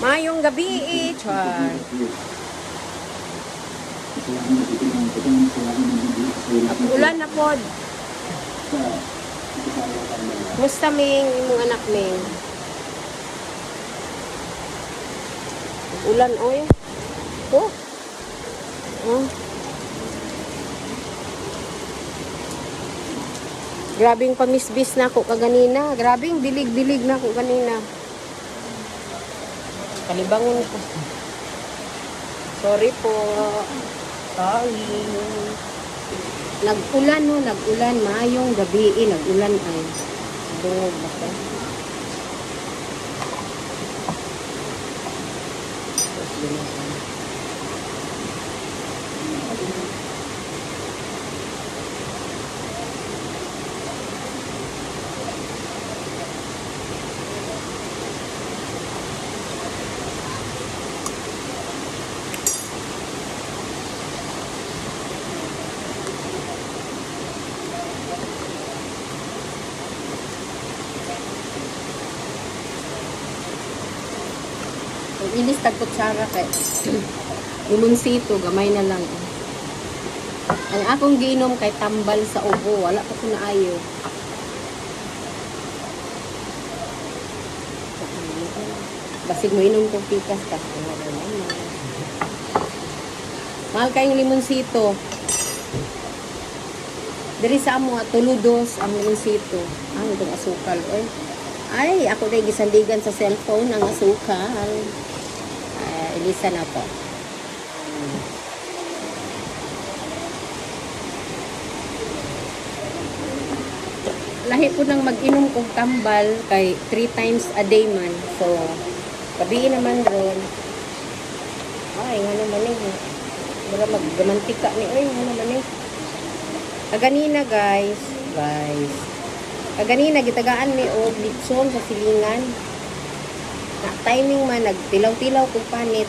Mayong gabi, Char. Ulan na pod. Musta Ming, imong anak Ming? Ulan oy. Oh. Oh. Grabing pamisbis na ako kaganina. Grabing dilig-dilig na ako kanina. Kalibangon ko. Sorry po. Sorry. Nag-ulan no, nag-ulan. Mayong gabi, nag-ulan ay. Dungog ba ko? Inis tag kutsara kay limonsito gamay na lang. Ang akong giinom kay tambal sa ubo, wala pa ko naayo. Basig mo inom kong pikas ka. Mahal kayong limonsito. Diri sa amo tuludos ang limonsito. Ang itong asukal ay ako day gisandigan sa cellphone ang asukal. Ilisa na po. Lahi po nang mag-inom kong tambal kay 3 times a day man. So, gabi naman ron. Ay, nga naman Bara maggamantika ni. Ay, nga naman Kaganina guys. Kaganina gitagaan ni og litson sa silingan. Na timing man nagtilaw-tilaw kog panit.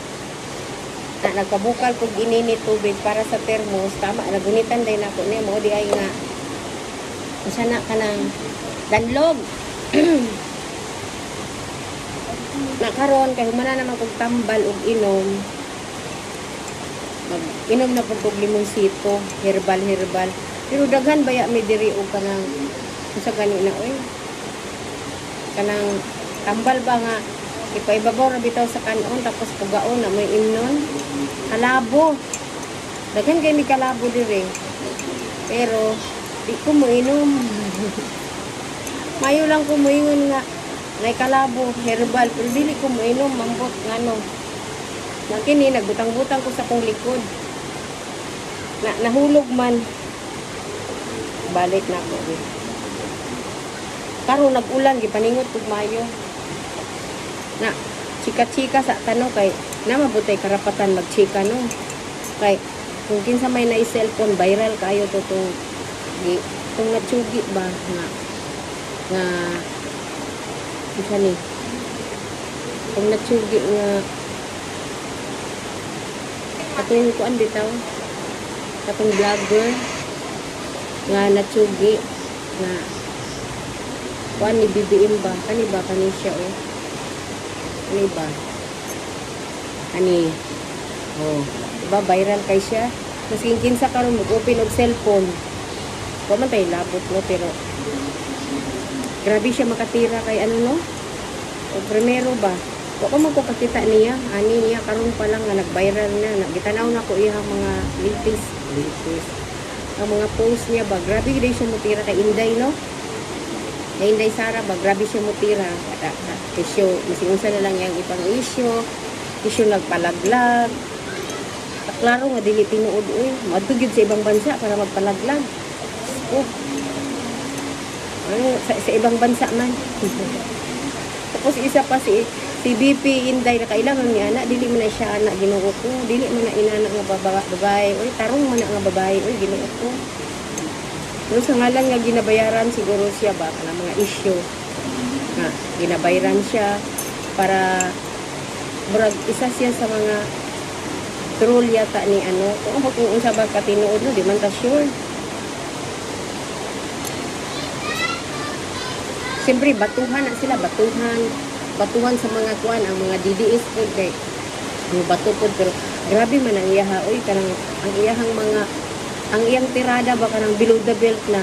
Na nagpabukal kog ininit tubig para sa thermos. Tama nagunitan din ako ni mo di ay nga. Usa na kanang danlog. Nakaron kay humana naman kog tambal og inom. Mag-inom na pud kog limonsito, herbal. Pero daghan baya mi diri og kanang sa ganina kanang tambal ba nga ipaibabaw na bitaw sa kanon tapos pugaon na may imnon kalabo daghan kay mi kalabo diri pero di ko mo inom mayo lang ko mo ingon nga may kalabo herbal pero dili ko mo inom mambot ngano na kini nagbutang-butang ko sa kong likod nahulog man balik na ko karon nag-ulan gipaningot kog mayo na chika-chika sa tanong kay na mabutay karapatan magchika no kay kung kinsa may na cellphone viral kayo to kung natsugi ba nga isa ni kung natsugi nga katong kuan bitaw katong vlogger nga natsugi nga kuan ni BBM ba kani siya ano ba? Diba viral kay siya? Mas kinsa karon mag-open og cellphone. Wa man tay labot no pero grabe siya makatira kay ano no? O primero ba? Wa ko magpakita niya, ani niya karon pa lang nga nag-viral na. Gitanaw na ko iyang mga latest. Ang mga post niya ba, grabe gid siya mutira kay Inday no? Kay Inday Sara ba, grabe siya mutira. Isyo, masingunsa na lang yung ibang isyo nagpalaglag. Klaro nga dili tinuod madugid sa ibang bansa para magpalaglag. Sa ibang bansa man. Tapos isa pa si BP Inday na kailangan ni anak, dili man na siya anak Ginoo ko, dili man na inanak nga babae, tarong man na nga babae, Ginoo ko. Pero sa ngalan nga ginabayaran siguro siya ba kana mga issue nga ginabayaran siya para brag isa siya sa mga troll yata ni ano kung unsa ba katinuod no di man ta sure. Siyempre batuhan na sila batuhan sa mga kuan ang mga DDS po kay mga bato po pero grabe man ang iyaha oy kanang ang iyahang mga ang iyang tirada ba kanang below the belt na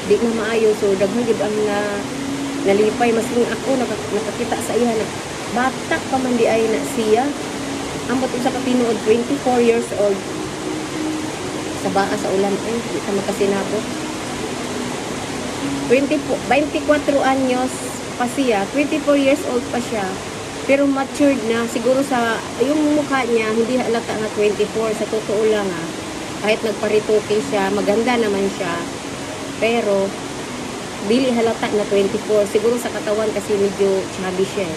di na maayo so daghan gid ang nalipay masing ako nakakita sa iya na batak pa man di ay na siya ambot usa ka tinuod 24 years old sa baa sa ulan ay di ka makasinabot 24 anyos pa siya 24 years old pa siya pero matured na siguro sa yung mukha niya hindi halata nga 24 sa totoo lang kahit nagparitoke siya maganda naman siya pero dili halata na 24 siguro sa katawan kasi medyo chubby siya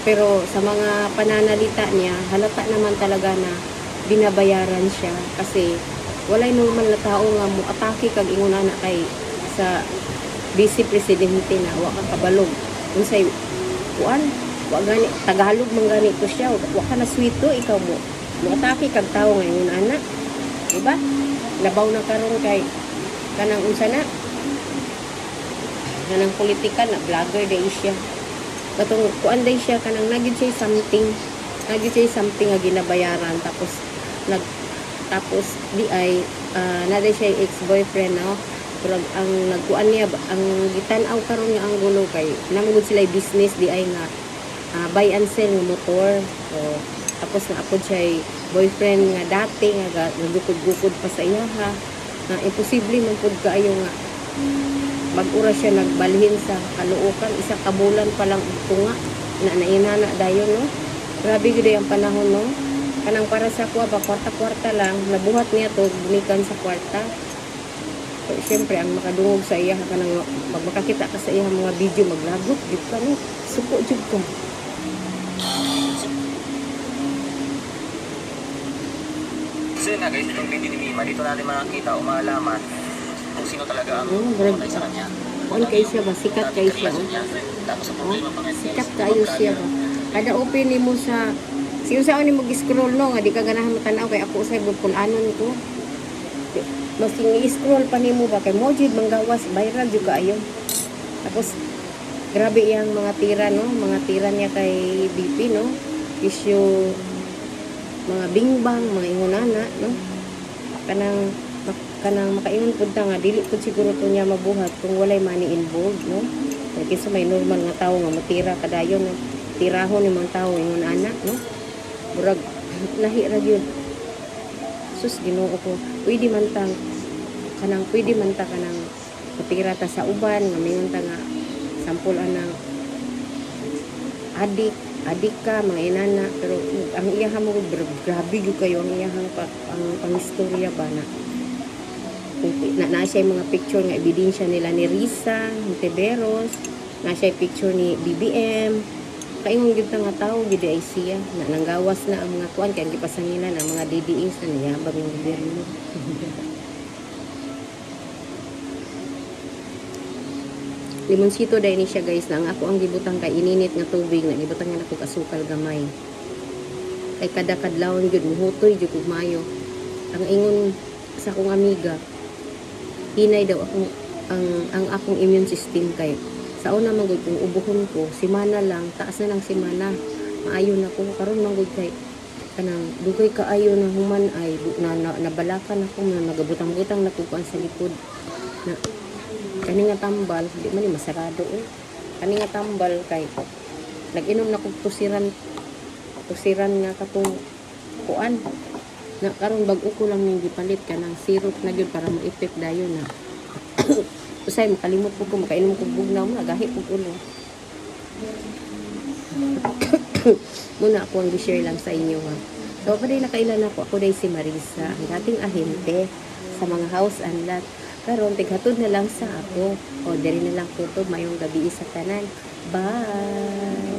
pero sa mga pananalita niya halata naman talaga na binabayaran siya kasi walay normal na tao nga mo atake kag inguna na kay sa vice presidente na wa ka kabalog unsay kuan wa gani Tagalog man gani ko siya wa ka na swito ikaw mo atake kag tao ngayon ana diba labaw na karon kay kanang unsa na kanang politika na vlogger day siya katong kuan day siya kanang nagid siya something nga ginabayaran tapos di ay naday siya ex-boyfriend no pero ang nagkuan niya ang gitan-aw karon nga ang gulo kay namugod sila business di ay nga buy and sell ng motor so tapos nga apod siya boyfriend nga dati nga nagukod-gukod pa sa iya na imposible man pud kaayo nga mag-ura siya nagbalhin sa kaluokan isang kabulan pa lang tunga na nainana dayon no grabe gid ang panahon no kanang para sa kuha ba kwarta-kwarta lang nabuhat niya to bunikan sa kwarta so syempre ang makadungog sa iya kanang magmakakita ka sa iya mga video maglagot jud ka no suko jud ka kasi na guys itong video ni Mima dito natin makakita o malaman kung sino talaga ang tunay sa kanya. Kuan kay siya ba? Sikat kay siya. Tapos sa problema pa nga Sikat kayo siya ba? Kada open ni mo sa siyo sa ni mo gi-scroll no nga di ka ganahan matanaw kay ako usay bulpulanon ko. Mas i-scroll pa nimo ba kay mojid manggawas viral jud kaayo. Tapos grabe iyang mga tira no, mga tira niya kay BP no. Issue mga bingbang, mga ingonana no. Kanang makaingon pud ta nga dili pud siguro to niya mabuhat kung walay money involved no kay sa may normal nga tawo nga matira kadayon no tirahon ni mga tawo ingon anak no murag lahi ra gyud sus Ginoo ko pwede man ta kanang matira ta sa uban nga mingon ta nga sampol anang adik ka mga inana pero ang iyahang mo grabe gyud kayo ang iyahang ang pangistorya ba na siya yung mga picture nga ebidensya nila ni Risa, ni Tiberos, na siya yung picture ni BBM. Kaingon gyud nga tao gid ay siya na nanggawas na ang mga kuan kay gipasangilan ang mga DDS na niyabag ng gobyerno. Limonsito dai ni siya guys na ang ako ang gibutang kay ininit nga tubig na gibutang nga nako asukal gamay. Kay kada kadlawon gyud muhutoy gyud ug maayo. Ang ingon sa akong amiga hinay daw ang akong immune system kay sa una man gud kung ubuhon ko semana lang taas na ng semana maayo na ko karon man gud kay kanang dugay kaayo na human ay nabalakan ako na nagabutang-butang na kuan sa likod na kani nga tambal di man ni masarado kani nga tambal kay nag-inom na kog tusiran nga katong kuan na karon bag-o ko lang ning gipalit kanang syrup na gyud para mo-effect dayon na usay makalimot ko makainom ko bugnaw na gahi ko ulo muna ako ang gi-share lang sa inyo ha so pa din nakailan ako day si Marisa ang dating ahente sa mga house and lot karon tighatod na lang sa ako o diri na lang kutob mayong gabi sa tanan bye.